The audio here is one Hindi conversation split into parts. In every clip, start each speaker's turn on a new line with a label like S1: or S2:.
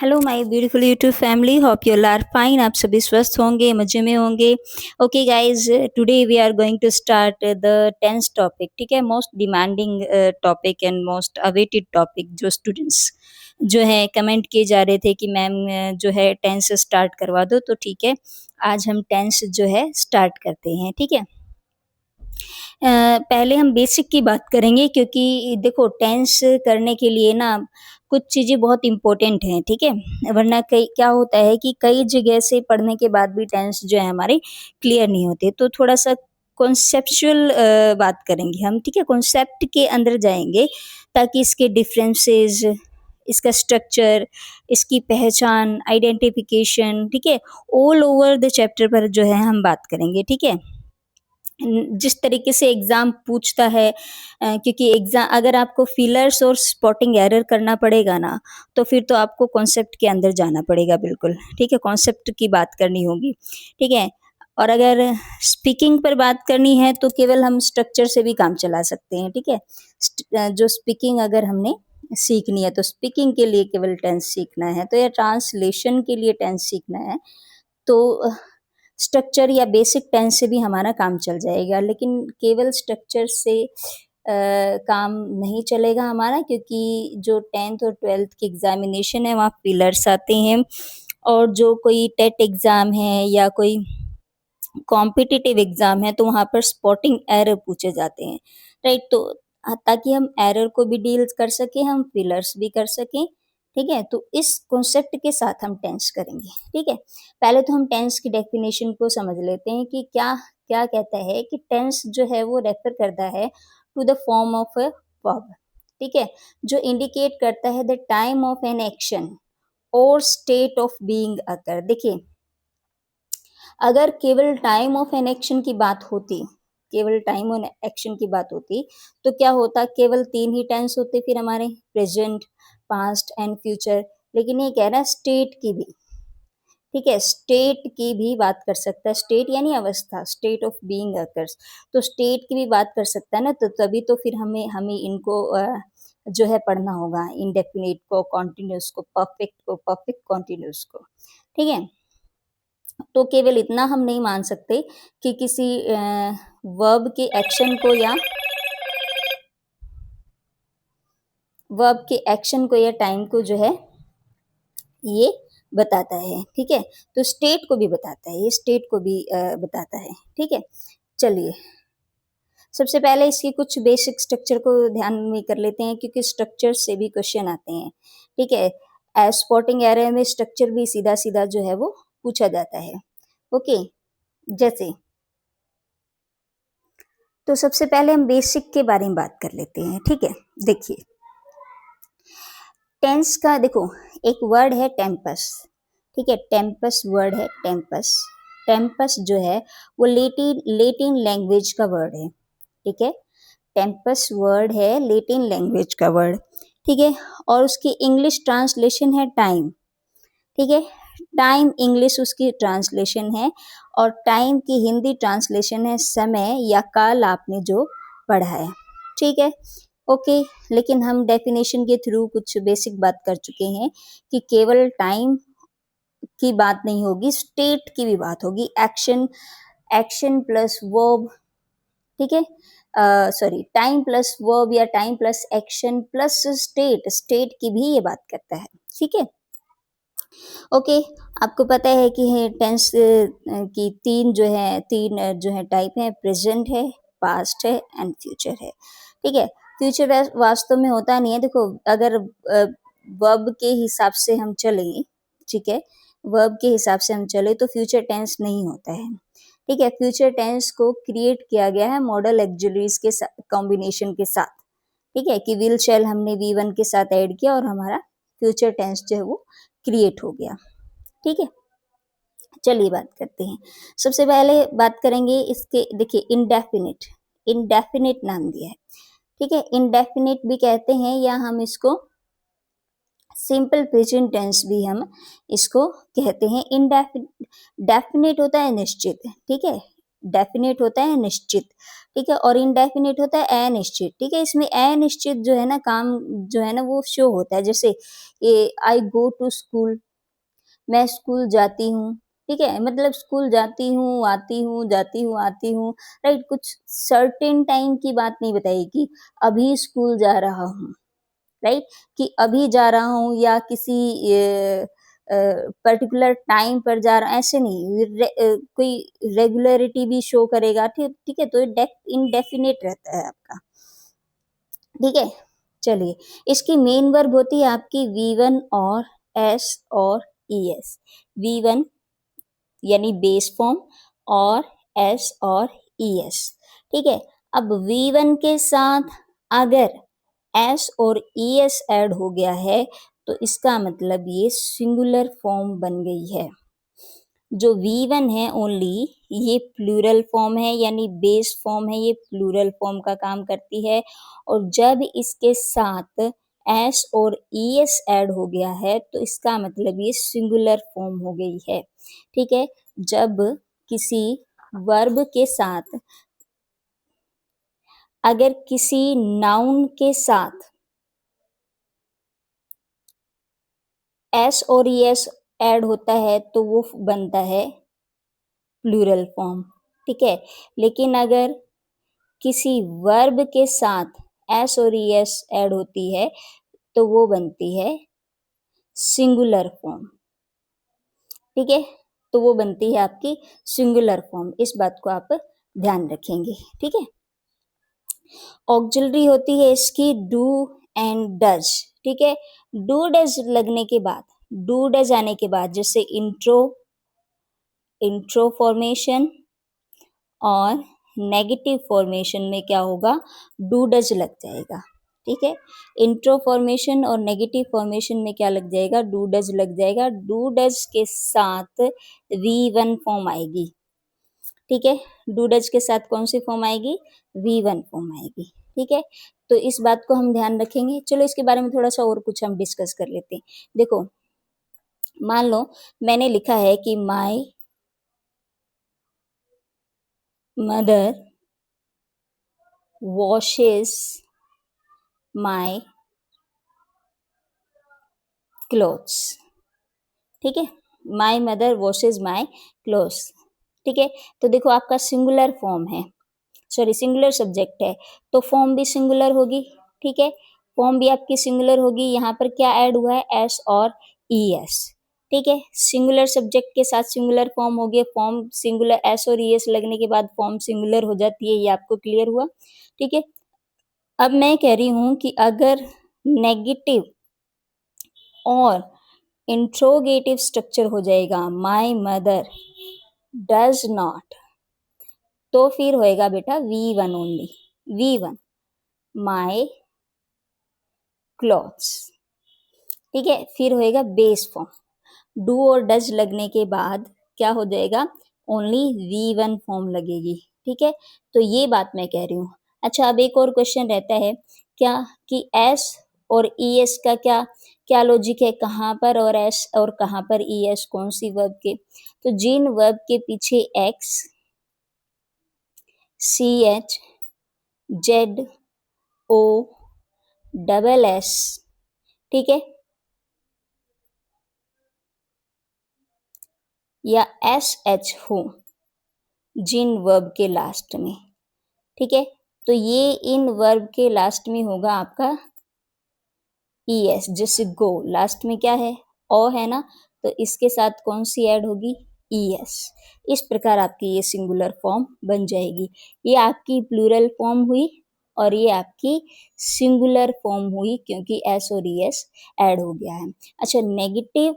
S1: Hello my beautiful YouTube family, hope you all are fine. आप सभी स्वस्थ होंगे, मजे में होंगे। Okay guys, today we are going to start the tense topic. ठीक है, most demanding topic and most awaited topic. जो स्टूडेंट्स जो है कमेंट किए जा रहे थे कि मैम जो है टेंस स्टार्ट करवा दो, तो ठीक है, आज हम टेंस जो है स्टार्ट करते हैं। ठीक है, पहले हम बेसिक की बात करेंगे, क्योंकि देखो टेंस करने के लिए ना कुछ चीज़ें बहुत इम्पोर्टेंट हैं। ठीक है, वरना कई क्या होता है कि कई जगह से पढ़ने के बाद भी टेंस जो है हमारे क्लियर नहीं होते। तो थोड़ा सा कॉन्सेप्चुअल बात करेंगे हम। ठीक है, कॉन्सेप्ट के अंदर जाएंगे ताकि इसके डिफरेंसेस, इसका स्ट्रक्चर, इसकी पहचान, आइडेंटिफिकेशन, ठीक है, ऑल ओवर द चैप्टर पर जो है हम बात करेंगे। ठीक है, जिस तरीके से एग्ज़ाम पूछता है, क्योंकि एग्ज़ाम अगर आपको फिलर्स और स्पॉटिंग एरर करना पड़ेगा ना, तो फिर तो आपको कॉन्सेप्ट के अंदर जाना पड़ेगा बिल्कुल। ठीक है, कॉन्सेप्ट की बात करनी होगी। ठीक है, और अगर स्पीकिंग पर बात करनी है तो केवल हम स्ट्रक्चर से भी काम चला सकते हैं। ठीक है, जो स्पीकिंग अगर हमने सीखनी है तो स्पीकिंग के लिए केवल टेंस सीखना है, तो या ट्रांसलेशन के लिए टेंस सीखना है तो स्ट्रक्चर या बेसिक टेंस से भी हमारा काम चल जाएगा। लेकिन केवल स्ट्रक्चर से काम नहीं चलेगा हमारा, क्योंकि जो 10th और 12th की एग्ज़ामिनेशन है वहाँ पिलर्स आते हैं, और जो कोई टेट एग्ज़ाम है या कोई कॉम्पिटिटिव एग्ज़ाम है तो वहाँ पर स्पॉटिंग एरर पूछे जाते हैं, राइट? तो ताकि हम एरर को भी डील कर सकें, हम पिलर्स भी कर सकें। ठीक है, तो इस कॉन्सेप्ट के साथ हम टेंस करेंगे। ठीक है, पहले तो हम टेंस की डेफिनेशन को समझ लेते हैं कि क्या क्या कहता है कि टेंस जो है वो रेफर करता है to the form of a verb. ठीक है, जो इंडिकेट करता है the time of an action और स्टेट ऑफ बीइंग अकर। देखिए, अगर केवल टाइम ऑफ एन एक्शन की बात होती, केवल टाइम ऑन एक्शन की बात होती, तो क्या होता, केवल 3 ही टेंस होते फिर हमारे, प्रेजेंट, पास्ट एंड फ्यूचर। लेकिन ये कह रहा है स्टेट की भी। ठीक है, स्टेट की भी बात कर सकता है। स्टेट यानी अवस्था, स्टेट ऑफ बीइंग अकर्स, तो स्टेट की भी बात कर सकता है ना। तो तभी तो फिर हमें हमें इनको जो है पढ़ना होगा, इंडेफिनिट को, कॉन्टिन्यूस को, परफेक्ट को, परफेक्ट कॉन्टिन्यूस को। ठीक है, तो केवल इतना हम नहीं मान सकते कि किसी वर्ब के एक्शन को या टाइम को जो है ये बताता है। ठीक है, तो स्टेट को भी बताता है, ये स्टेट को भी बताता है। ठीक है, चलिए सबसे पहले इसकी कुछ बेसिक स्ट्रक्चर को ध्यान में कर लेते हैं, क्योंकि स्ट्रक्चर से भी क्वेश्चन आते हैं। ठीक है, स्पॉटिंग एरर में स्ट्रक्चर भी सीधा सीधा जो है वो पूछा जाता है। ओके, जैसे तो सबसे पहले हम बेसिक के बारे में बात कर लेते हैं। ठीक है, देखिए टेंस का देखो एक वर्ड है टेम्पस। ठीक है, टेम्पस वर्ड है, टेम्पस। टेम्पस जो है वो लेटिन लैंग्वेज का वर्ड है। ठीक है, टेम्पस वर्ड है लेटिन लैंग्वेज का वर्ड। ठीक है, और उसकी इंग्लिश ट्रांसलेशन है टाइम। ठीक है, टाइम इंग्लिश उसकी ट्रांसलेशन है, और टाइम की हिंदी ट्रांसलेशन है समय या काल, आपने जो पढ़ा है। ठीक है, ओके। लेकिन हम डेफिनेशन के थ्रू कुछ बेसिक बात कर चुके हैं कि केवल टाइम की बात नहीं होगी, स्टेट की भी बात होगी। Action, action plus verb. ठीक है, सॉरी, टाइम प्लस वर्ब या time plus action plus state, state की भी ये बात करता है। ठीक है, ओके। आपको पता है कि टेंस की तीन जो है टाइप है, प्रेजेंट है, पास्ट है एंड फ्यूचर है। ठीक है, फ्यूचर वास्तव में होता नहीं है। देखो, अगर वर्ब के हिसाब से हम चलें, ठीक है, वर्ब के हिसाब से हम चले तो फ्यूचर टेंस नहीं होता है। ठीक है, फ्यूचर टेंस को क्रिएट किया गया है मॉडल एक्जुलरीज के कॉम्बिनेशन के साथ। ठीक है, कि विल शैल हमने V1 के साथ ऐड किया और हमारा फ्यूचर टेंस जो है वो क्रिएट हो गया। ठीक है, चलिए बात करते हैं। सबसे पहले बात करेंगे इसके, देखिए इंडेफिनिट, इंडेफिनिट नाम दिया है। ठीक है, इंडेफिनिट भी कहते हैं, या हम इसको सिंपल प्रेजेंट टेंस भी हम इसको कहते हैं। डेफिनिट होता है निश्चित। ठीक है, डेफिनेट होता है निश्चित, ठीक है, और इनडेफिनेट होता है अनिश्चित, ठीक है। इसमें अनिश्चित जो है ना काम जो है ना वो शो होता है, जैसे ये आई गो टू स्कूल, मैं स्कूल जाती हूँ, ठीक है, मतलब स्कूल जाती हूँ, आती हूँ, जाती हूँ, आती हूँ, राइट। कुछ सर्टेन टाइम की बात नहीं बताई कि अभी स्कूल जा रहा हूँ, राइट, कि अभी जा रहा हूँ या किसी पर्टिकुलर टाइम पर जा रहा, ऐसे नहीं, कोई रेगुलरिटी भी शो करेगा, ठीक ठीक है, तो ये इनडेफिनेट रहता है आपका, ठीक है। चलिए, इसकी मेन वर्ब होती है आपकी वी वन और एस और ई एस। वी वन यानी बेस फॉर्म और एस और ई एस, ठीक है। अब वी वन के साथ अगर एस और ई एस ऐड हो गया है तो इसका मतलब ये सिंगुलर फॉर्म बन गई है। जो वी वन है ओनली ये प्लूरल फॉर्म है, यानी बेस फॉर्म है, ये प्लूरल फॉर्म का काम करती है। और जब इसके साथ एस और ई एस ऐड हो गया है तो इसका मतलब ये सिंगुलर फॉर्म हो गई है, ठीक है। जब किसी वर्ब के साथ अगर किसी नाउन के साथ एस और ई एस ऐड होता है तो वो बनता है प्लूरल फॉर्म, ठीक है। लेकिन अगर किसी वर्ब के साथ एस और ई एस ऐड होती है तो वो बनती है सिंगुलर फॉर्म, ठीक है। तो वो बनती है आपकी सिंगुलर फॉर्म, इस बात को आप ध्यान रखेंगे, ठीक है। ऑक्सिलरी होती है इसकी डू एंड डज, ठीक है। डू डज लगने के बाद, डू डज आने के बाद जैसे इंट्रो, इंट्रो फॉर्मेशन और नेगेटिव फॉर्मेशन में क्या होगा, डू डज लग जाएगा, ठीक है। इंट्रो फॉर्मेशन और नेगेटिव फॉर्मेशन में क्या लग जाएगा, डू डज लग जाएगा। डू डज के साथ वी वन फॉर्म आएगी, ठीक है। डू डज के साथ कौन सी फॉर्म आएगी, वी वन फॉर्म आएगी, ठीक है। तो इस बात को हम ध्यान रखेंगे। चलो इसके बारे में थोड़ा सा और कुछ हम डिस्कस कर लेते हैं। देखो, मान लो मैंने लिखा है कि my mother washes my clothes, ठीक है। My mother washes my clothes, ठीक है। तो देखो आपका सिंगुलर फॉर्म है, सॉरी सिंगुलर सब्जेक्ट है, तो फॉर्म भी सिंगुलर होगी, ठीक है। फॉर्म भी आपकी सिंगुलर होगी। यहाँ पर क्या ऐड हुआ है, एस और ई एस, ठीक है। सिंगुलर सब्जेक्ट के साथ सिंगुलर फॉर्म हो गया, फॉर्म सिंगुलर, एस और ई एस लगने के बाद फॉर्म सिंगुलर हो जाती है, ये आपको क्लियर हुआ, ठीक है। अब मैं कह रही हूं कि अगर नेगेटिव और इंट्रोगेटिव स्ट्रक्चर हो जाएगा, माई मदर डज नॉट, तो फिर होएगा बेटा we won only, we won my clothes, ठीक है। फिर होएगा बेस फॉर्म, डू और डज लगने के बाद क्या हो जाएगा, ओनली वी वन फॉर्म लगेगी, ठीक है। तो ये बात मैं कह रही हूँ। अच्छा, अब एक और क्वेश्चन रहता है क्या कि एस और ई एस का क्या क्या लॉजिक है, कहाँ पर और एस और कहाँ पर ई एस, कौन सी वर्ब के, तो जिन वर्ब के पीछे एक्स, सी एच, जेड, ओ, डबल एस, ठीक है, या एस एच हो जिन वर्ब के लास्ट में, ठीक है। तो ये इन वर्ब के लास्ट में होगा आपका ई एस, जैसे गो लास्ट में क्या है, ओ है ना, तो इसके साथ कौन सी ऐड होगी, ई एस। इस प्रकार आपकी ये सिंगुलर फॉर्म बन जाएगी। ये आपकी प्लूरल फॉर्म हुई और ये आपकी सिंगुलर फॉर्म हुई क्योंकि एस और ई एस ऐड हो गया है। अच्छा, नेगेटिव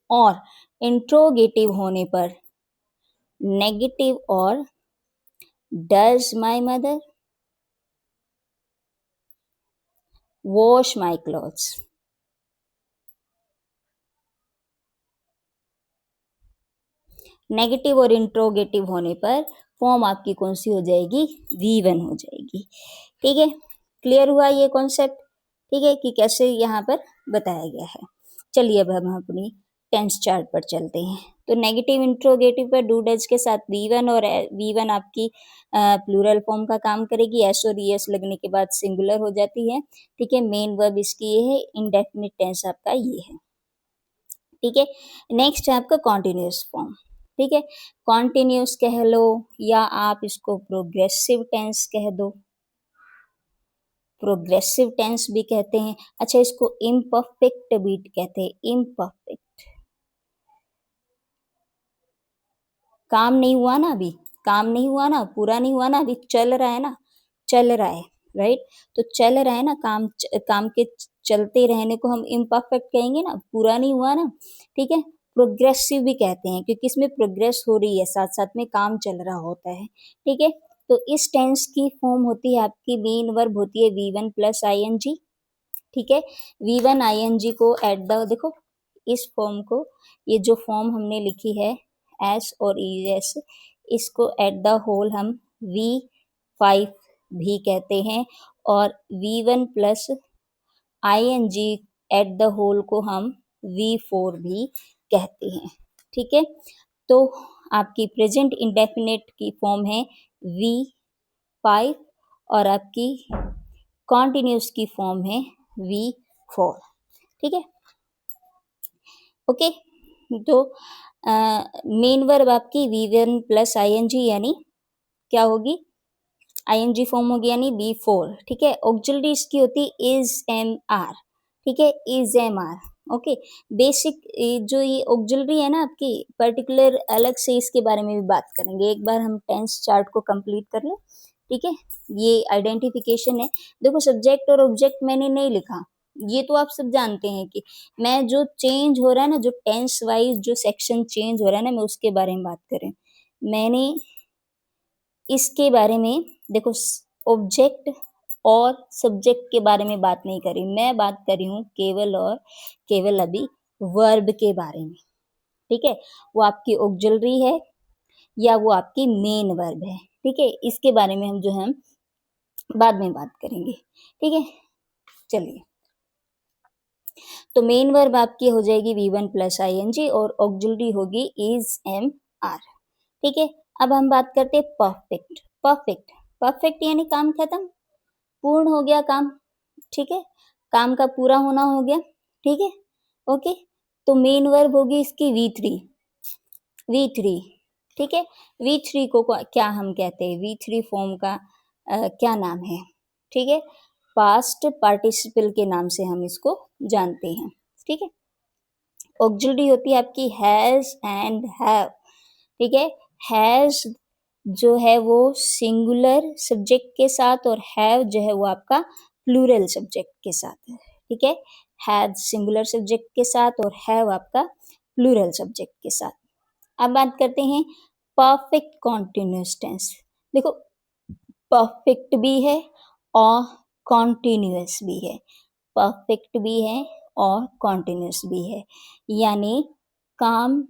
S1: और इंट्रोगेटिव होने पर, नेगेटिव और does my mother wash my clothes, negative और इंट्रोगेटिव होने पर फॉर्म आपकी कौन सी हो जाएगी, वी वन हो जाएगी, ठीक है। क्लियर हुआ ये कॉन्सेप्ट, ठीक है, कि कैसे यहाँ पर बताया गया है। चलिए अब हम अपनी टेंस चार्ट पर चलते हैं। तो नेगेटिव इंट्रोगेटिव पर डू डज के साथ वी1 और वी1 आपकी प्लूरल फॉर्म का काम करेगी, एस और ईएस लगने के बाद सिंगुलर हो जाती है। ठीक है, मेन वर्ब इसकी ये है, इंडेफिनिट टेंस आपका ये है। ठीक है, नेक्स्ट है आपका कॉन्टिन्यूस फॉर्म। ठीक है, कॉन्टिन्यूस कह लो या आप इसको प्रोग्रेसिव टेंस कह दो, प्रोग्रेसिव टेंस भी कहते हैं। अच्छा, इसको इम्परफेक्ट भी कहते हैं, इम्परफेक्ट। काम नहीं हुआ ना, अभी काम नहीं हुआ ना, पूरा नहीं हुआ ना, अभी चल रहा है ना, चल रहा है, राइट। तो चल रहा है ना, काम के चलते रहने को हम इम्परफेक्ट कहेंगे ना, पूरा नहीं हुआ ना। ठीक है, प्रोग्रेसिव भी कहते हैं क्योंकि इसमें प्रोग्रेस हो रही है, साथ साथ में काम चल रहा होता है। ठीक है, तो इस टेंस की फॉर्म होती है आपकी, मेन वर्ब होती है वी1 प्लस आई। ठीक है, वी1 आई को एट द, देखो इस फॉर्म को, ये जो फॉर्म हमने लिखी है एस और ई एस, इसको एट द होल हम वी5 भी कहते हैं, और V one plus I at the whole को हम वी4 भी कहते हैं। ठीक है, तो आपकी प्रेजेंट इंडेफिनिट की फॉर्म है वी5 और आपकी कॉन्टिन्यूस की फॉर्म है वी4। ठीक है, ओके। तो मेन वर्ब आपकी वी1 प्लस आई यानी क्या होगी, आई फॉर्म होगी यानी वी4। ठीक है, ऑक्सिलरी इसकी होती इज एम आर। ठीक है, is M R. Okay, basic जो ये ऑक्सिलरी है ना आपकी, पर्टिकुलर अलग से इसके बारे में भी बात करेंगे। एक बार हम टेंस चार्ट को कंप्लीट कर ले। ठीक है, ये आइडेंटिफिकेशन है। देखो, सब्जेक्ट और ऑब्जेक्ट मैंने नहीं लिखा, ये तो आप सब जानते हैं कि मैं जो चेंज हो रहा है ना, जो टेंस वाइज जो सेक्शन चेंज हो रहा है ना, मैं उसके बारे में बात करें। मैंने इसके बारे में, देखो, ऑब्जेक्ट और सब्जेक्ट के बारे में बात नहीं करी, मैं बात कर रही हूँ केवल और केवल अभी वर्ब के बारे में। ठीक है, वो आपकी ऑक्सिलरी है या वो आपकी मेन वर्ब है। ठीक है, इसके बारे में हम जो है बाद में बात करेंगे। ठीक है, चलिए, तो मेन वर्ब आपकी हो जाएगी वी1 प्लस आई और ऑक्सिलरी होगी इज एम आर। ठीक है, अब हम बात करते हैं परफेक्ट। परफेक्ट, परफेक्ट यानी काम खत्म, पूर्ण हो गया काम। ठीक है, काम का पूरा होना हो गया। ठीक है, ओके। तो मेन वर्ब होगी इसकी वी3, वी3। ठीक है, वी3 को क्या हम कहते हैं, वी3 फॉर्म का क्या नाम है। ठीक है, पास्ट पार्टिसिपल के नाम से हम इसको जानते हैं। ठीक है, ऑक्सिलरी होती है आपकी हैज एंड हैव। ठीक है, हैज जो है वो सिंगुलर सब्जेक्ट के साथ और हैव जो है वो आपका प्लूरल सब्जेक्ट के साथ है। ठीक है, हैज सिंगुलर सब्जेक्ट के साथ और हैव आपका प्लूरल सब्जेक्ट के साथ। अब बात करते हैं परफेक्ट कॉन्टिन्यूस टेंस। देखो, परफेक्ट भी है और कॉन्टिन्यूस भी है, परफेक्ट भी है और कॉन्टिन्यूस भी है, यानी काम,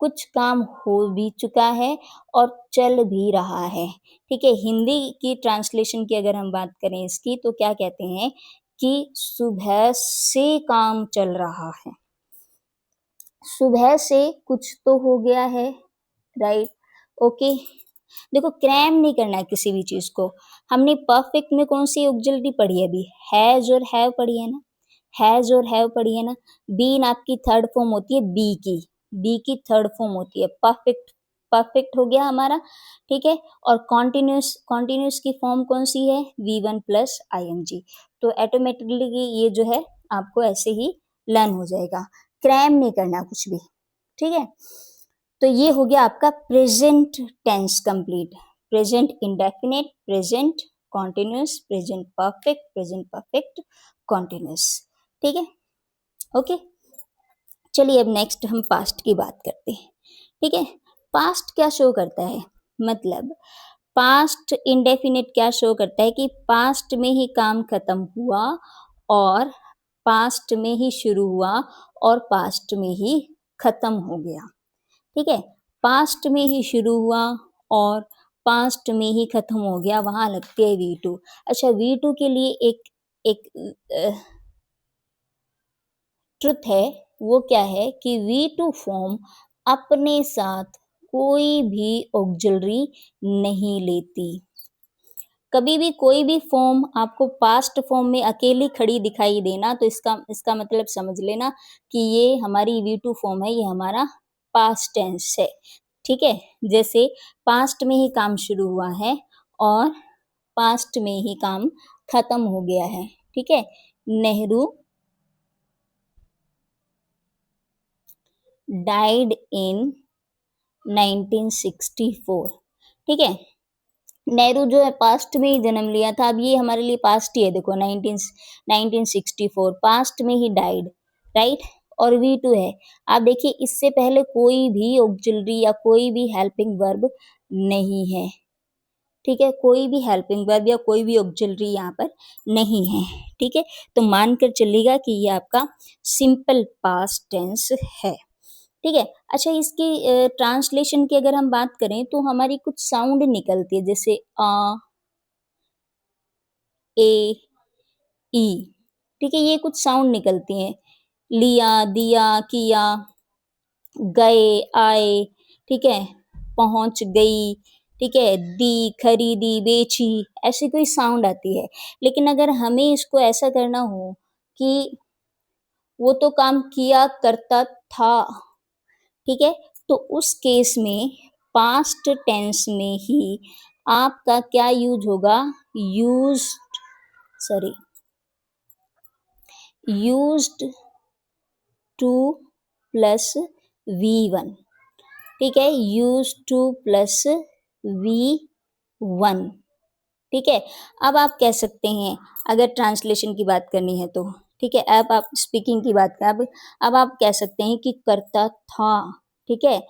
S1: कुछ काम हो भी चुका है और चल भी रहा है। ठीक है, हिंदी की ट्रांसलेशन की अगर हम बात करें इसकी, तो क्या कहते हैं कि सुबह से काम चल रहा है, सुबह से कुछ तो हो गया है, राइट। ओके, देखो, क्रैम नहीं करना है किसी भी चीज को। हमने परफेक्ट में कौन सी ऑक्सिलरी पढ़ी है अभी, हैज और हैव पढ़ी है ना, हैज और हैव पढ़ी है ना। बीन आपकी थर्ड फॉर्म होती है बी की थर्ड फॉर्म होती है परफेक्ट। परफेक्ट हो गया हमारा। ठीक है, और कॉन्टिन्यूस, कॉन्टिन्यूस की फॉर्म कौन सी है, वी1 प्लस आई। तो ऑटोमेटिकली ये जो है आपको ऐसे ही लर्न हो जाएगा, क्रैम नहीं करना कुछ भी। ठीक है, तो ये हो गया आपका present tense complete. Present indefinite, present continuous, present perfect, present perfect continuous. ठीक है, ओके। चलिए, अब नेक्स्ट हम पास्ट की बात करते हैं। ठीक है, पास्ट क्या शो करता है, मतलब पास्ट इंडेफिनिट क्या शो करता है कि पास्ट में ही काम खत्म हुआ और पास्ट में ही शुरू हुआ और पास्ट में ही खत्म हो गया। ठीक है, पास्ट में ही शुरू हुआ और पास्ट में ही खत्म हो गया, वहां लगती है वी2। अच्छा, वी2 के लिए एक एक ट्रुथ है वो क्या है कि V2 फॉर्म अपने साथ कोई भी ऑक्सिलरी नहीं लेती। कभी भी कोई भी फॉर्म आपको पास्ट फॉर्म में अकेली खड़ी दिखाई देना तो इसका मतलब समझ लेना कि ये हमारी V2 फॉर्म है, ये हमारा पास्ट टेंस है। ठीक है? जैसे पास्ट में ही काम शुरू हुआ है और पास्ट में ही काम खत्म हो गया है। ठीक है? Nehru died in 1964। ठीक है? नेहरू जो है पास्ट में ही जन्म लिया था। अब ये हमारे लिए पास्ट ही है, देखो 1964 पास्ट में ही डाइड, राइट? और V2 है। आप देखिए इससे पहले कोई भी ऑक्सिलरी या कोई भी हेल्पिंग वर्ब नहीं है। ठीक है? कोई भी हेल्पिंग वर्ब या कोई भी ऑक्सिलरी यहाँ पर नहीं है। ठीक है? तो मानकर चलिएगा कि ये आपका सिंपल पास्ट टेंस है। ठीक है? अच्छा, इसकी ट्रांसलेशन की अगर हम बात करें तो हमारी कुछ साउंड निकलती है, जैसे ए, ई। ठीक है? ये कुछ साउंड निकलती हैं। लिया, दिया, किया, गए, आए। ठीक है? पहुँच गई। ठीक है? दी, खरीदी, बेची, ऐसी कोई साउंड आती है। लेकिन अगर हमें इसको ऐसा करना हो कि वो तो काम किया करता था, ठीक है? तो उस केस में पास्ट टेंस में ही आपका क्या यूज होगा? Used, sorry, used two plus V1। ठीक है? Used two plus V1। ठीक है? अब आप कह सकते हैं, अगर ट्रांसलेशन की बात करनी है तो, ठीक है? अब आप स्पीकिंग की बात कर, अब आप कह सकते हैं कि करता था। ठीक है?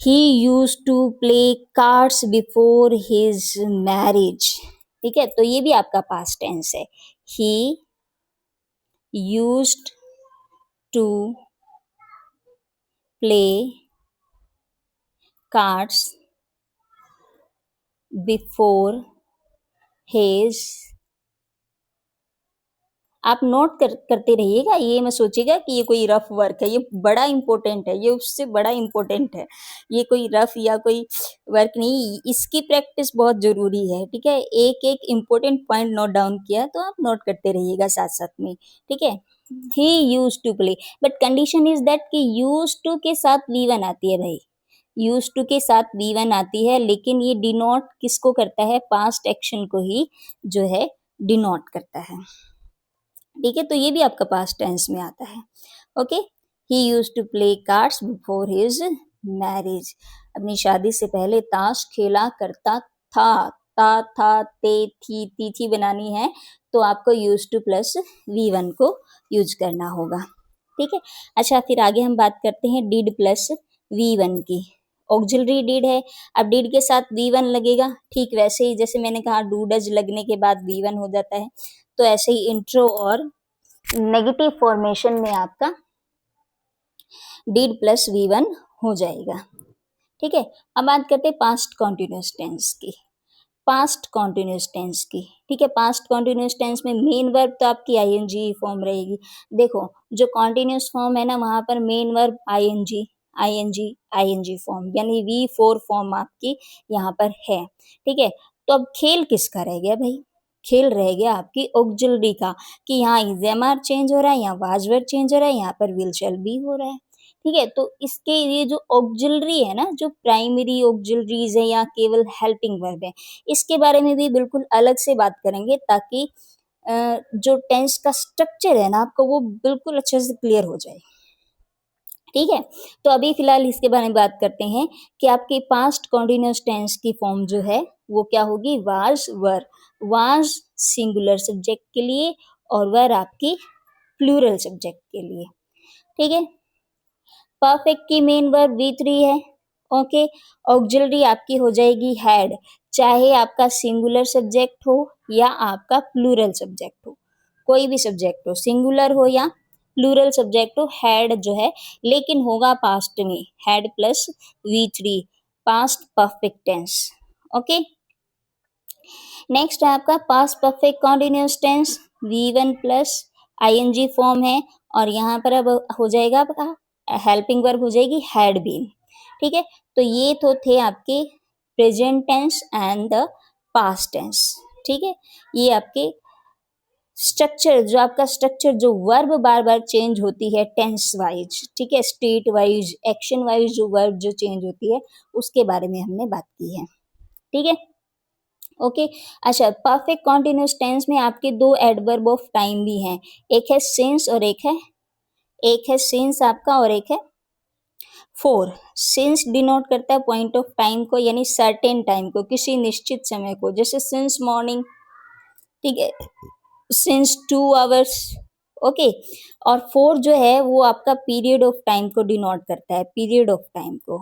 S1: He used to play cards before his marriage। ठीक है? तो ये भी आपका पास्ट टेंस है। He used to play cards before his, आप नोट करते रहिएगा, ये मत सोचिएगा कि ये कोई रफ वर्क है, ये बड़ा इंपॉर्टेंट है, ये उससे बड़ा इंपॉर्टेंट है। ये कोई रफ या कोई वर्क नहीं, इसकी प्रैक्टिस बहुत ज़रूरी है। ठीक है? एक-एक इम्पोर्टेंट पॉइंट नोट डाउन किया तो आप नोट करते रहिएगा साथ-साथ में। ठीक है? He used to play, but condition is that कि यूज्ड टू के साथ V1 आती है भाई। यूज्ड टू के साथ V1 आती है, लेकिन ये डिनोट किसको करता है? पास्ट एक्शन को ही जो है डिनोट करता है। ठीक है? तो ये भी आपका पास्ट टेंस में आता है। Okay? He used to play cards before his marriage. अपनी शादी से पहले ताश खेला करता था। था, थी बनानी है तो आपको यूज्ड टू प्लस V1 को यूज करना होगा। ठीक है? अच्छा, फिर आगे हम बात करते हैं डिड प्लस V1 की। ऑक्सिलरी डिड है, अब डिड के साथ V1 लगेगा। ठीक वैसे ही जैसे मैंने कहा डू डज लगने के बाद V1 हो जाता है, तो ऐसे ही इंट्रो और नेगेटिव फॉर्मेशन में आपका डिड प्लस V1 हो जाएगा। ठीक है? अब बात करते हैं पास्ट कॉन्टिन्यूअस टेंस की। पास्ट कॉन्टिन्यूअस टेंस की। ठीक है? पास्ट कॉन्टिन्यूअस टेंस में मेन वर्ब तो आपकी आईएनजी फॉर्म रहेगी। देखो, जो कॉन्टिन्यूअस फॉर्म है ना, वहाँ पर main verb ING, ING, ING form, यानी V4 फॉर्म आपकी यहाँ पर है। ठीक है? तो अब खेल किसका रह गया भाई? खेल रह गया आपकी ऑक्सिलरी का, कि यहाँ इज एम आर चेंज हो रहा है, यहाँ वाज वर्ब चेंज हो रहा है, यहाँ पर विल शैल बी हो रहा है। ठीक है? तो इसके ये जो ऑक्सिलरी है ना, जो प्राइमरी ऑक्सिलरीज है या केवल हेल्पिंग वर्ब है, इसके बारे में भी बिल्कुल अलग से बात करेंगे, ताकि जो टेंस का स्ट्रक्चर है ना आपको, वो बिल्कुल अच्छे से क्लियर हो जाए। ठीक है? तो अभी फिलहाल इसके बारे में बात करते हैं कि आपकी पास्ट कॉन्टिन्यूअस टेंस की फॉर्म जो है वो क्या होगी? Was were. Was singular subject के लिए और वर आपकी प्लूरल सब्जेक्ट के लिए। ठीक है? परफेक्ट की मेन वर्ब V3 है। ओके? ऑक्सिलरी आपकी हो जाएगी हैड, चाहे आपका सिंगुलर सब्जेक्ट हो या आपका प्लूरल सब्जेक्ट हो, कोई भी सब्जेक्ट हो, सिंगुलर हो या प्लूरल सब्जेक्ट हो, हैड जो है, लेकिन होगा पास्ट में, had plus V3, past perfect tense. Okay? Next है आपका past perfect continuous tense, V1 plus ING form है और यहाँ पर अब हो जाएगा आपका हेल्पिंग वर्ब हो जाएगी हैड बीन। ठीक है, तो ये तो थे आपके present tense and the past tense. ठीक है, ये आपके स्ट्रक्चर, जो आपका स्ट्रक्चर जो वर्ब बार बार चेंज होती है टेंस वाइज, ठीक है, स्टेट वाइज, एक्शन वाइज जो वर्ब जो चेंज होती है उसके बारे में हमने बात की है। ठीक है, ओके। अच्छा, परफेक्ट कॉन्टिन्यूस टेंस में आपके दो एडवर्ब ऑफ टाइम भी हैं, एक है सिंस और एक है सिंस आपका और एक है फोर। सिंस डिनोट करता है पॉइंट ऑफ टाइम को, यानी सर्टेन टाइम को, किसी निश्चित समय को, जैसे सिंस मॉर्निंग, ठीक है, सिंस 2 आवर्स, ओके। और फोर जो है वो आपका पीरियड ऑफ टाइम को डिनोट करता है, पीरियड ऑफ टाइम को।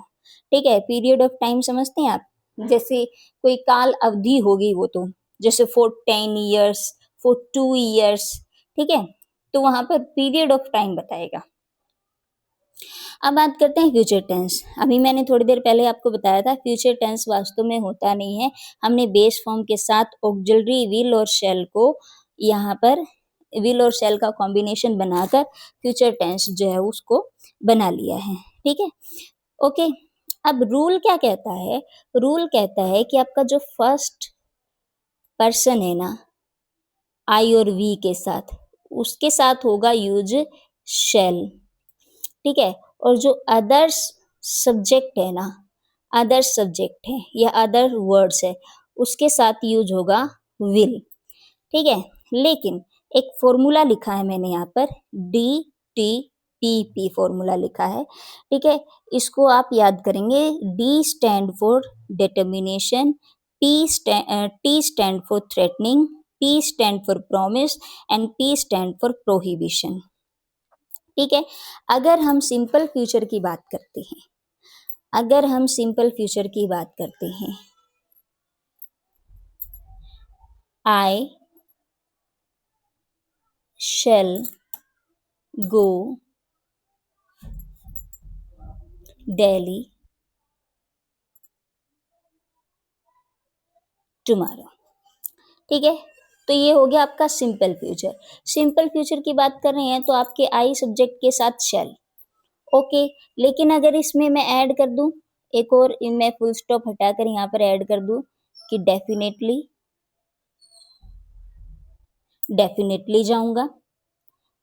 S1: ठीक है, पीरियड ऑफ टाइम समझते हैं आप, जैसे कोई काल अवधि होगी वो, तो जैसे फॉर 10 years, फॉर 2 years, ठीक है, तो वहां पर पीरियड ऑफ टाइम बताएगा। अब बात करते हैं फ्यूचर टेंस। अभी मैंने थोड़ी देर पहले आपको बताया था फ्यूचर टेंस वास्तव में होता नहीं है, हमने बेस फॉर्म के साथ ऑक्सिलरी विल और शैल को यहाँ पर विल और शैल का कॉम्बिनेशन बनाकर फ्यूचर टेंस जो है उसको बना लिया है। ठीक है, ओके। अब रूल क्या कहता है, रूल कहता है कि आपका जो फर्स्ट पर्सन है ना आई और वी के साथ, उसके साथ होगा यूज शैल। ठीक है, और जो अदर्स सब्जेक्ट है ना, अदर सब्जेक्ट है या अदर वर्ड्स है, उसके साथ यूज होगा विल। ठीक है, लेकिन एक फॉर्मूला लिखा है मैंने यहाँ पर, DTPP फॉर्मूला लिखा है। ठीक है, इसको आप याद करेंगे। D stand for determination, T stand for threatening, P stand for promise and P stand for prohibition. ठीक है, अगर हम सिंपल फ्यूचर की बात करते हैं, अगर हम सिंपल फ्यूचर की बात करते हैं, आई शैल गो दिल्ली टुमारो। ठीक है, तो ये हो गया आपका सिंपल फ्यूचर। सिंपल फ्यूचर की बात कर रहे हैं तो आपके आई सब्जेक्ट के साथ शैल, ओके। लेकिन अगर इसमें मैं ऐड कर दूं एक और, मैं फुल स्टॉप हटाकर यहाँ पर ऐड कर दूं कि डेफिनेटली, डेफिनेटली जाऊंगा।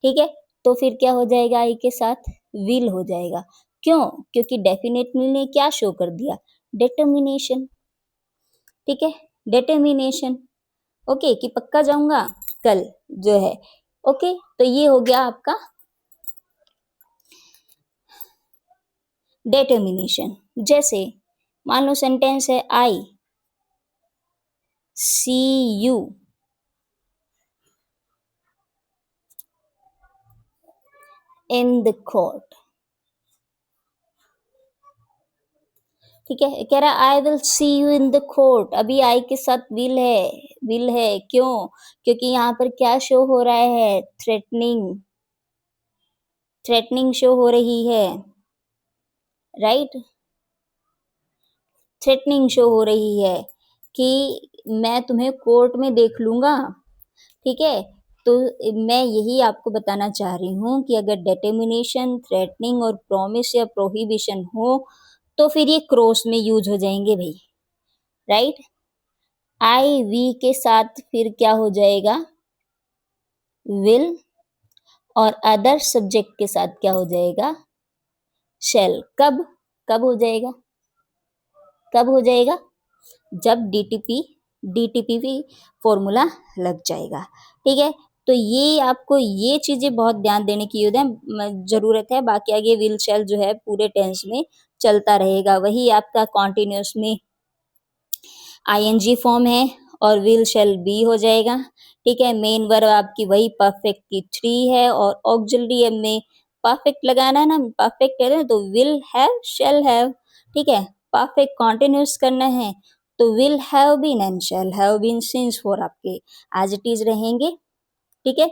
S1: ठीक है, तो फिर क्या हो जाएगा, आई के साथ विल हो जाएगा। क्यों? क्योंकि डेफिनेटली ने क्या शो कर दिया, डिटर्मिनेशन। ठीक है, डिटर्मिनेशन, ओके, कि पक्का जाऊंगा कल जो है। ओके, तो ये हो गया आपका डिटर्मिनेशन। जैसे मान लो सेंटेंस है आई सी यू इन द कोर्ट। ठीक है, कह रहा I will see you in the court, अभी आई के साथ विल है, विल है। क्यों? क्योंकि यहाँ पर क्या शो हो रहा है, थ्रेटनिंग, थ्रेटनिंग शो हो रही है, राइट, थ्रेटनिंग शो हो रही है कि मैं तुम्हें कोर्ट में देख लूंगा। ठीक है, तो मैं यही आपको बताना चाह रही हूँ कि अगर डिटर्मिनेशन, थ्रेटनिंग और प्रॉमिस या प्रोहिबिशन हो तो फिर ये क्रॉस में यूज हो जाएंगे भाई, राइट। आई वी के साथ फिर क्या हो जाएगा, विल, और अदर सब्जेक्ट के साथ क्या हो जाएगा, शैल। कब, कब हो जाएगा, कब हो जाएगा, जब डीटीपी फॉर्मूला लग जाएगा। ठीक है, तो ये आपको ये चीजें बहुत ध्यान देने की जरूरत है। बाकी आगे विल शैल जो है पूरे टेंस में चलता रहेगा, वही आपका कॉन्टिन्यूस में आईएनजी फॉर्म है और विल शैल बी हो जाएगा। ठीक है, मेन वर्ब आपकी वही परफेक्ट की 3 है और ऑक्सिलरी में परफेक्ट लगाना है ना, परफेक्ट है तो विल हैव शैल हैव। ठीक है, परफेक्ट कॉन्टिन्यूस करना है तो will have been and shall have been since four आपके एज इट इज रहेंगे। ठीक है,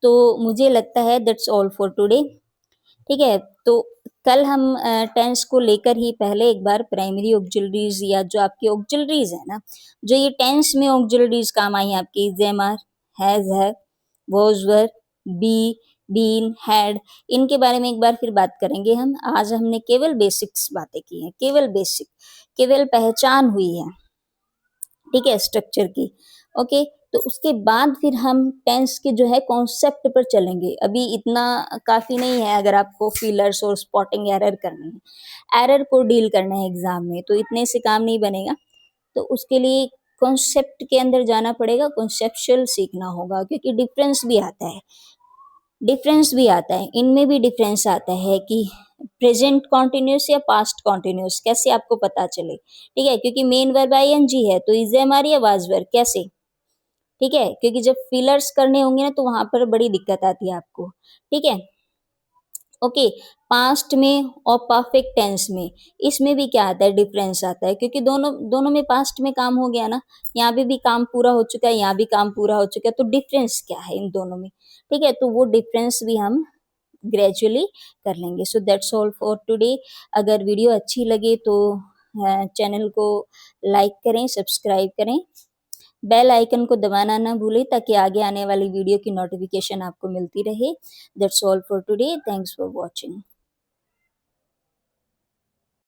S1: तो मुझे लगता है दैट्स ऑल फॉर टुडे। ठीक है, तो कल हम टेंस को लेकर ही पहले एक बार प्राइमरी ऑक्सिलरीज या जो आपकी ऑक्सिलरीज है ना, जो ये टेंस में ऑक्सिलरीज काम आई आपकी, जेम are, has, have, was, were, be, been, had, इनके बारे में एक बार फिर बात करेंगे हम। आज हमने केवल बेसिक्स बातें की हैं, केवल बेसिक, केवल पहचान हुई है, ठीक है, स्ट्रक्चर की। ओके, तो उसके बाद फिर हम टेंस के जो है कॉन्सेप्ट पर चलेंगे। अभी इतना काफ़ी नहीं है, अगर आपको फिलर्स और स्पॉटिंग एरर करनी है, एरर को डील करना है एग्ज़ाम में, तो इतने से काम नहीं बनेगा। तो उसके लिए कॉन्सेप्ट के अंदर जाना पड़ेगा, कॉन्सेप्चुअल सीखना होगा, क्योंकि डिफरेंस भी आता है, डिफरेंस भी आता है, इनमें भी डिफरेंस आता है कि प्रेजेंट कॉन्टिन्यूस या पास्ट कॉन्टिन्यूस, कैसे आपको पता चले, ठीक है, क्योंकि मेन वर्ब आईएनजी है तो इज एम आर या वाज वर्ब, कैसे, ठीक है, क्योंकि जब फिलर्स करने होंगे ना तो वहां पर बड़ी दिक्कत आती है आपको, ठीक है। ओके, पास्ट में और परफेक्ट टेंस में, इसमें भी क्या आता है, डिफरेंस आता है, क्योंकि दोनों दोनों में पास्ट में काम हो गया ना, यहाँ पे भी काम पूरा हो चुका है, यहाँ भी काम पूरा हो चुका है, तो डिफरेंस क्या है इन दोनों में, ठीक है, तो वो डिफरेंस भी हम ग्रेजुअली कर लेंगे। So that's all for today. अगर वीडियो अच्छी लगे तो चैनल को लाइक करें, सब्सक्राइब करें, बेल आइकन को दबाना ना भूलें ताकि आगे आने वाली वीडियो की नोटिफिकेशन आपको मिलती रहे। That's all for today, thanks for watching.